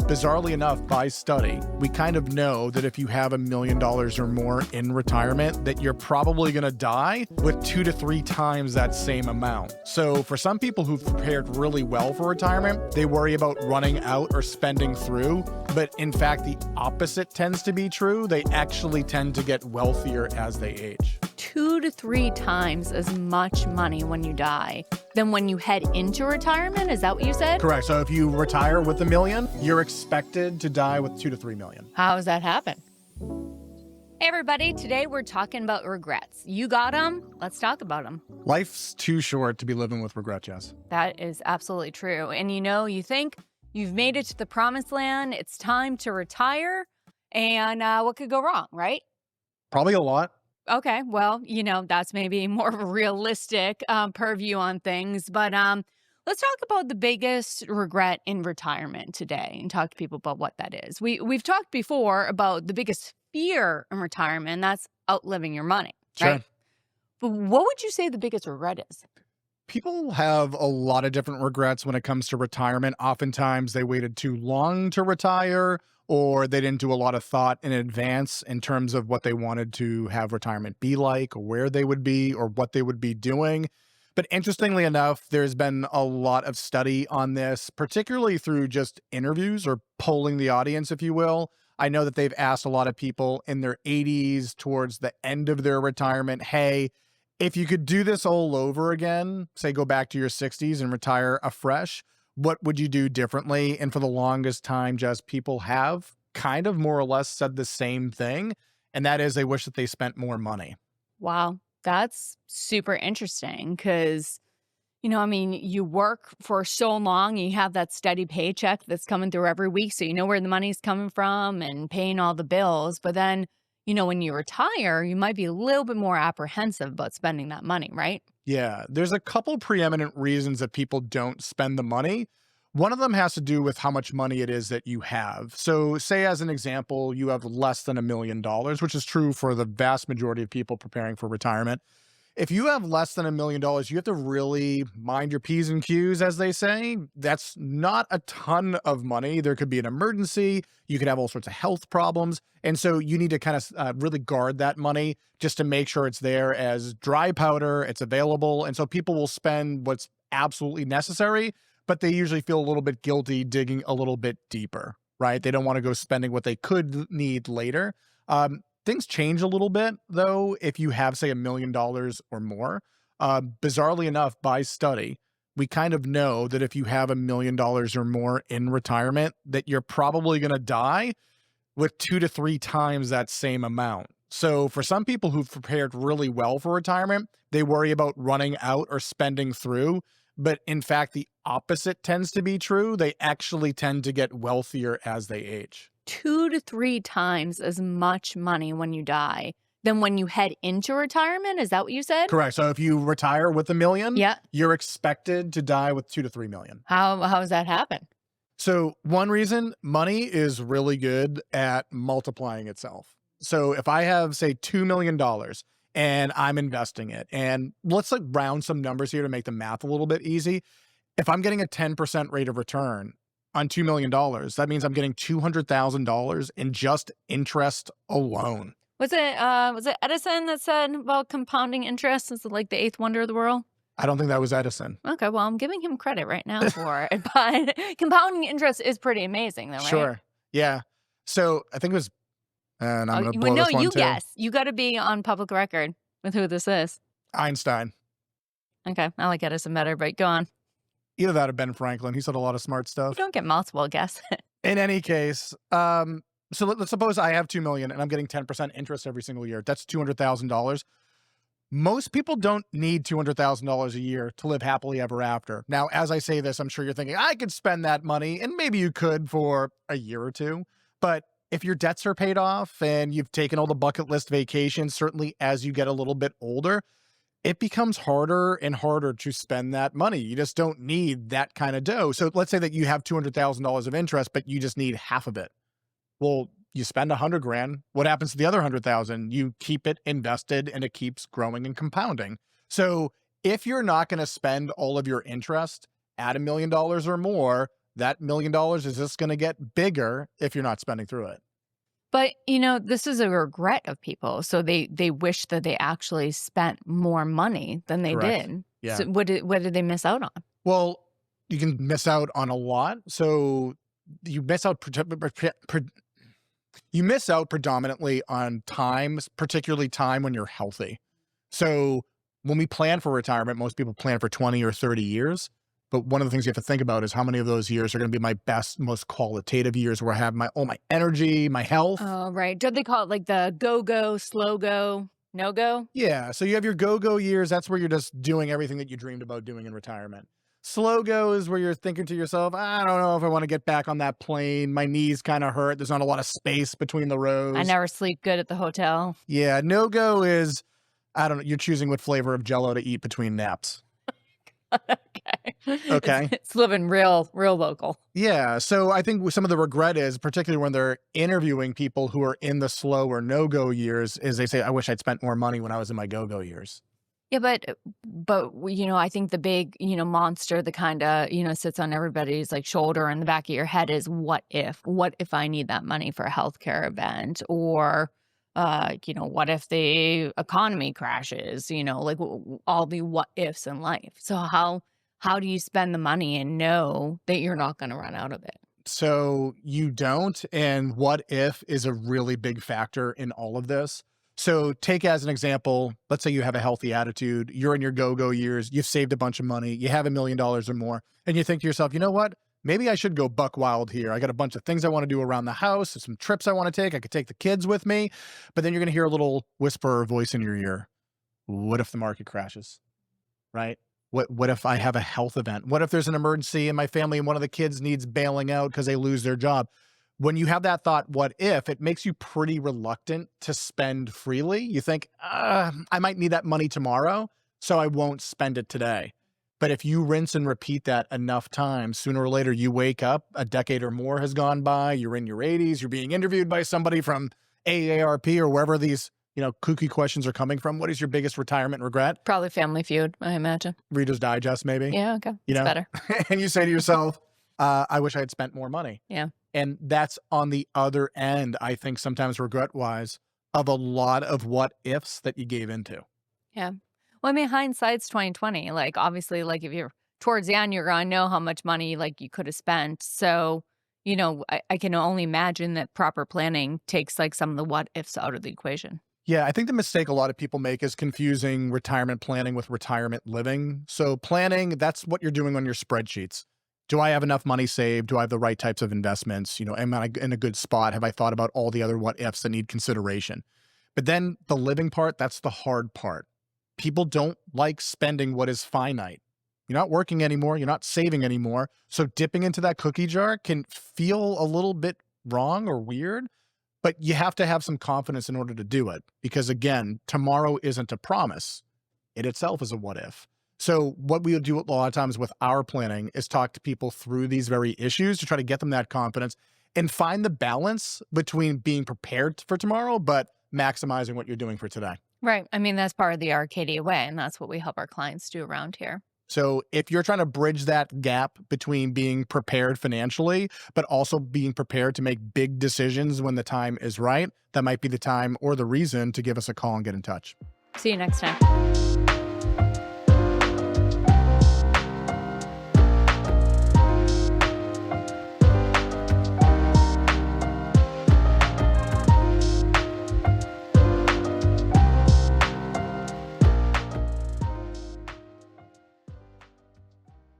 Bizarrely enough, by study, we kind of know that if you have $1 million or more in retirement, that you're probably going to die with 2 to 3 times that same amount. So for some people who've prepared really well for retirement, they worry about running out or spending through. But in fact, the opposite tends to be true. They actually tend to get wealthier as they age. 2 to 3 times as much money when you die than when you head into retirement? Is that what you said? Correct. So if you retire with $1 million, you're expected to die with 2 to 3 million. How does that happen? Hey, everybody. Today we're talking about regrets. You got them? Let's talk about them. Life's too short to be living with regret, Jess. That is absolutely true. And you think you've made it to the promised land. It's time to retire. And what could go wrong, right? Probably a lot. Okay, well, that's maybe more of a realistic purview on things. But let's talk about the biggest regret in retirement today and talk to people about what that is. We've talked before about the biggest fear in retirement, and that's outliving your money, Sure. right? But what would you say the biggest regret is? People have a lot of different regrets when it comes to retirement. Oftentimes they waited too long to retire, or they didn't do a lot of thought in advance in terms of what they wanted to have retirement be like, or where they would be, or what they would be doing. But interestingly enough, there's been a lot of study on this, particularly through just interviews or polling the audience, if you will. I know that they've asked a lot of people in their 80s towards the end of their retirement, hey, if you could do this all over again, say go back to your 60s and retire afresh, what would you do differently? And for the longest time, just people have kind of more or less said the same thing. And that is they wish that they spent more money. Wow, that's super interesting because, you work for so long, you have that steady paycheck that's coming through every week. So you know where the money's coming from and paying all the bills. But then, when you retire, you might be a little bit more apprehensive about spending that money, right? Yeah, there's a couple preeminent reasons that people don't spend the money. One of them has to do with how much money it is that you have. So say as an example, you have less than $1 million, which is true for the vast majority of people preparing for retirement. If you have less than $1 million, you have to really mind your P's and Q's, as they say. That's not a ton of money. There could be an emergency. You could have all sorts of health problems. And so you need to kind of really guard that money just to make sure it's there as dry powder, it's available. And so people will spend what's absolutely necessary, but they usually feel a little bit guilty digging a little bit deeper, right? They don't want to go spending what they could need later. Things change a little bit, though, if you have, say, $1 million or more. Bizarrely enough, by study, we kind of know that if you have $1 million or more in retirement, that you're probably going to die with 2 to 3 times that same amount. So for some people who've prepared really well for retirement, they worry about running out or spending through. But in fact, the opposite tends to be true. They actually tend to get wealthier as they age. 2 to 3 times as much money when you die than when you head into retirement? Is that what you said? Correct. So if you retire with $1 million, Yeah. you're expected to die with 2 to 3 million. How does that happen? So one reason, money is really good at multiplying itself. So if I have, say, $2 million and I'm investing it, and let's round some numbers here to make the math a little bit easy. If I'm getting a 10% rate of return on $2 million, that means I'm getting $200,000 in just interest alone. Was it Edison that said about compounding interest is like the 8th wonder of the world? I don't think that was Edison. Okay, well, I'm giving him credit right now for it. But compounding interest is pretty amazing, though, right? Sure. Yeah. So I think it was, and I'm going to blow no, this one you too. guess. You got to be on public record with who this is. Einstein. Okay, I like Edison better, but go on. Either that or Ben Franklin. He said a lot of smart stuff. You don't get multiple guess. In any case, so let's suppose I have $2 million and I'm getting 10% interest every single year. That's $200,000. Most people don't need $200,000 a year to live happily ever after. Now, as I say this, I'm sure you're thinking, I could spend that money, and maybe you could for a year or two. But if your debts are paid off and you've taken all the bucket list vacations, certainly as you get a little bit older, it becomes harder and harder to spend that money. You just don't need that kind of dough. So let's say that you have $200,000 of interest, but you just need half of it. Well, you spend $100,000. What happens to the other $100,000? You keep it invested and it keeps growing and compounding. So if you're not going to spend all of your interest at $1 million or more, that $1 million is just going to get bigger if you're not spending through it. But, this is a regret of people. So they wish that they actually spent more money than they Correct. did. Yeah. So what did they miss out on? Well, you can miss out on a lot. So you miss out predominantly on times, particularly time when you're healthy. So when we plan for retirement, most people plan for 20 or 30 years. But one of the things you have to think about is how many of those years are going to be my best, most qualitative years where I have my energy, my health. Oh, right. Don't they call it like the go, slow go, no go? Yeah. So you have your go years. That's where you're just doing everything that you dreamed about doing in retirement. Slow go is where you're thinking to yourself, I don't know if I want to get back on that plane. My knees kind of hurt. There's not a lot of space between the rows. I never sleep good at the hotel. Yeah. No go is, I don't know. You're choosing what flavor of Jell-O to eat between naps. Okay. It's living real local. Yeah. So I think some of the regret is, particularly when they're interviewing people who are in the slow or no-go years, is they say, I wish I'd spent more money when I was in my go years. Yeah, but I think the big, monster that kind of, sits on everybody's like shoulder in the back of your head is what if I need that money for a healthcare event, or what if the economy crashes, like all the what ifs in life. So how do you spend the money and know that you're not going to run out of it? So you don't. And what if is a really big factor in all of this. So take as an example, let's say you have a healthy attitude, you're in your go years, you've saved a bunch of money, you have $1 million or more, and you think to yourself, you know what? Maybe I should go buck wild here. I got a bunch of things I want to do around the house, some trips I want to take. I could take the kids with me, but then you're going to hear a little whisper or voice in your ear. What if the market crashes, right? What if I have a health event? What if there's an emergency in my family and one of the kids needs bailing out because they lose their job? When you have that thought, what if, it makes you pretty reluctant to spend freely. You think, I might need that money tomorrow, so I won't spend it today. But if you rinse and repeat that enough times, sooner or later you wake up, a decade or more has gone by, you're in your 80s, you're being interviewed by somebody from AARP or wherever these, kooky questions are coming from. What is your biggest retirement regret? Probably Family Feud, I imagine. Reader's Digest, maybe. Yeah, okay. It's better. And you say to yourself, I wish I had spent more money. Yeah. And that's on the other end, I think sometimes regret-wise, of a lot of what ifs that you gave into. Yeah. Well, I mean, hindsight's 2020. Like, obviously, like if you're towards the end, you're gonna know how much money like you could have spent. So, I can only imagine that proper planning takes like some of the what ifs out of the equation. Yeah, I think the mistake a lot of people make is confusing retirement planning with retirement living. So planning, that's what you're doing on your spreadsheets. Do I have enough money saved? Do I have the right types of investments? Am I in a good spot? Have I thought about all the other what ifs that need consideration? But then the living part, that's the hard part. People don't like spending what is finite. You're not working anymore. You're not saving anymore. So dipping into that cookie jar can feel a little bit wrong or weird, but you have to have some confidence in order to do it. Because again, tomorrow isn't a promise. It itself is a what if. So what we would do a lot of times with our planning is talk to people through these very issues to try to get them that confidence and find the balance between being prepared for tomorrow, but maximizing what you're doing for today. Right. I mean, that's part of the Arcadia way, and that's what we help our clients do around here. So if you're trying to bridge that gap between being prepared financially, but also being prepared to make big decisions when the time is right, that might be the time or the reason to give us a call and get in touch. See you next time.